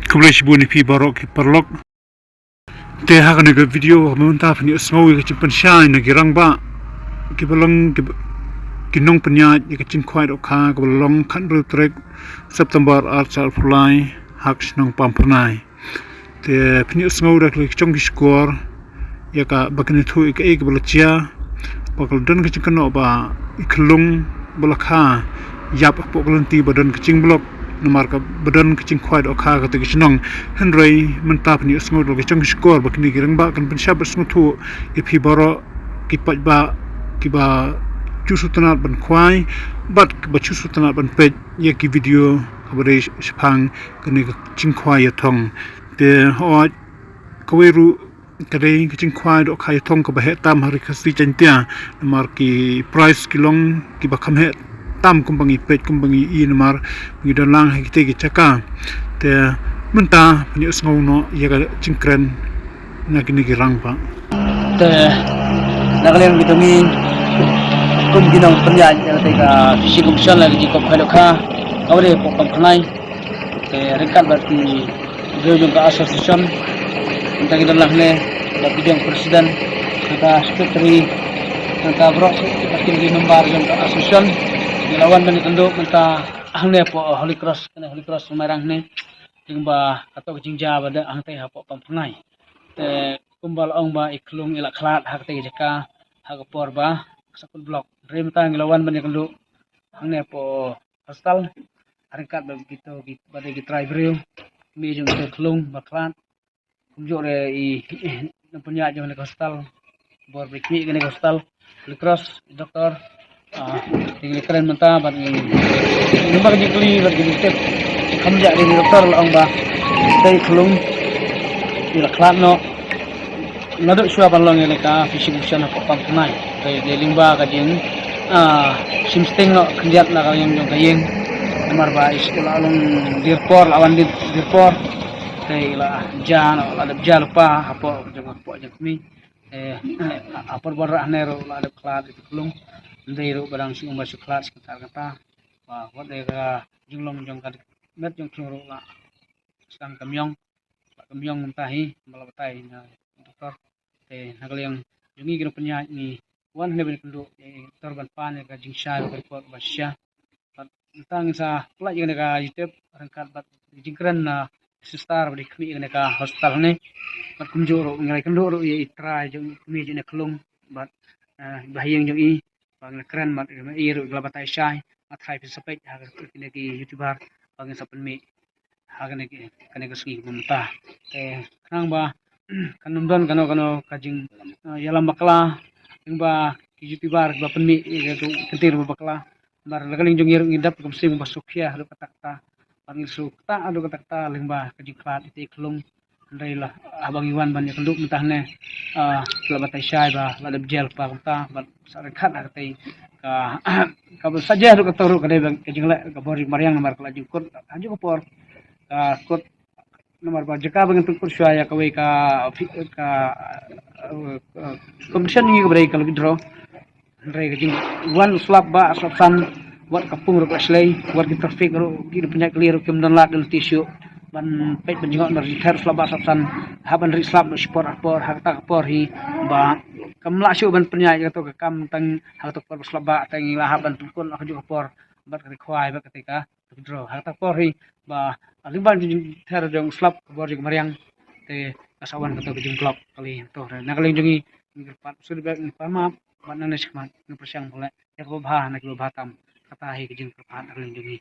Kebelah si buni pi barok ki perlok. Teh hak ni ke video meminta ni semua ke cimpan syai nak girang ba. Kebelang kinong penyat ke cim kuai dok ka kebelang kan bertrek September archal fly hak senang pampernai. Teh penyat semua dah klik cong skor ya ka bakni thu ke kebelah cia. Bakal dan ke cingkan ba iklung belakha yap pok kelenti badan kecing blok nomor ka badan kecing kuat okha ka te kisnong henry mentap ni semua lo kecing skor bakni girang ba kan pensab semua tu ipi baro kipat ba kiba cusu tanat ban kwai bat ba cusu tanat ban pet ya ki video kabare sepang kini kecing kwai ya thong te ho kaweru kadai kecing kwai do khai thong ka ba he tam hari khasi chantia nomor ki price kilong ki ba kham he tam kumbangi pet kumbangi I nomor ngi dan lang hekte ki chaka te menta ni usngau no ya ga cingkren na kini ki rang pa te nakaleng bitamin kum ginang penya ya te ka fishing option lagi kop khalo kha awre pok pam khnai te rekat berarti jojong ka association kita kita lahne da bidang presiden kita secretary kita bro seperti di nomor yang ka association lawan dan ditunduk minta ahne po Holy Cross Semarang ne tingba atau jingja bada angte hapo pampangai te kumbal ong ba iklung ila khlat hak te jaka hak por ba sakul blok remta lawan ban ditunduk ahne po hostal harkat begitu bada gi try brew mi jung te klung ba khlat kumjo re I punya jong ne hostal bor bikmi gane hostal Holy Cross doktor tinggal keren mentah bat ini nampak jikli bat ini step kamja ni doktor lang ba tay khulung ila klan no nado shua ban long ka fishing option apa pamnai tay limba ka jing simsting no kanjat na kayong jong kayeng namar ba iskola long dirpor lawan dirpor tay ila jan ada jalpa apa jong mi apa barah nero ada klan itu khulung ndai ro barang si umba suklat sekitar kata wa wade ka jinglong jong ka met jong churo la sang kamyong mentahi malabatai na doktor te nagaliang jungi gino penya ni wan leben kundu torban pan ka jingsha ka pot basya tang sa pla jeng ka youtube rangkat bat jingkran na sistar badi khmi ne ka hostal ne bat kumjoro ngai kundu ro ye itra jong mi jene klung bat bahayang jong I bang keren mat iru glabatai syai athai pisapet ha kini ki youtuber bang sapen mi ha kini ki sgi bumta te kanang ba kanumdon kano kajing yalam bakla ba ki youtuber bapen mi itu kentir bakla bar lagaling jong iru ngidap kum sim basukya lu katakta bang sukta adu katakta lingba kajing klat iti klung ndailah abang Iwan ban yakenduk mentahne glabatai syai ba ladab gel pa kunta bat sarekat artai ka kabel saja ru katoru kadai kajing la kabori mariang nomor kala jukut aju kopor kot nomor ba jeka bang tukur syaya kawe ka kompetisi ni kabre kalau draw ndai kajing wan slap ba slap san buat kapung ru aslay buat di traffic ru di punya clear kem dan lat dan tisu ban pet benjingot dari ter slaba sapsan haban ri slab sport apor hakta apor hi ba kamla syu ban penya to ka kam tang hakta por slaba tang ila haban tukun aku juga por bat ka khwai ba ketika draw hakta por hi ba aliban ter jong slab bor jing mariang te kasawan ka to jing blok kali to nakaling jongi pat sudah pama ban nanes mat persyang boleh ya ko bha nak lo batam kata hi jing perpat nakaling jongi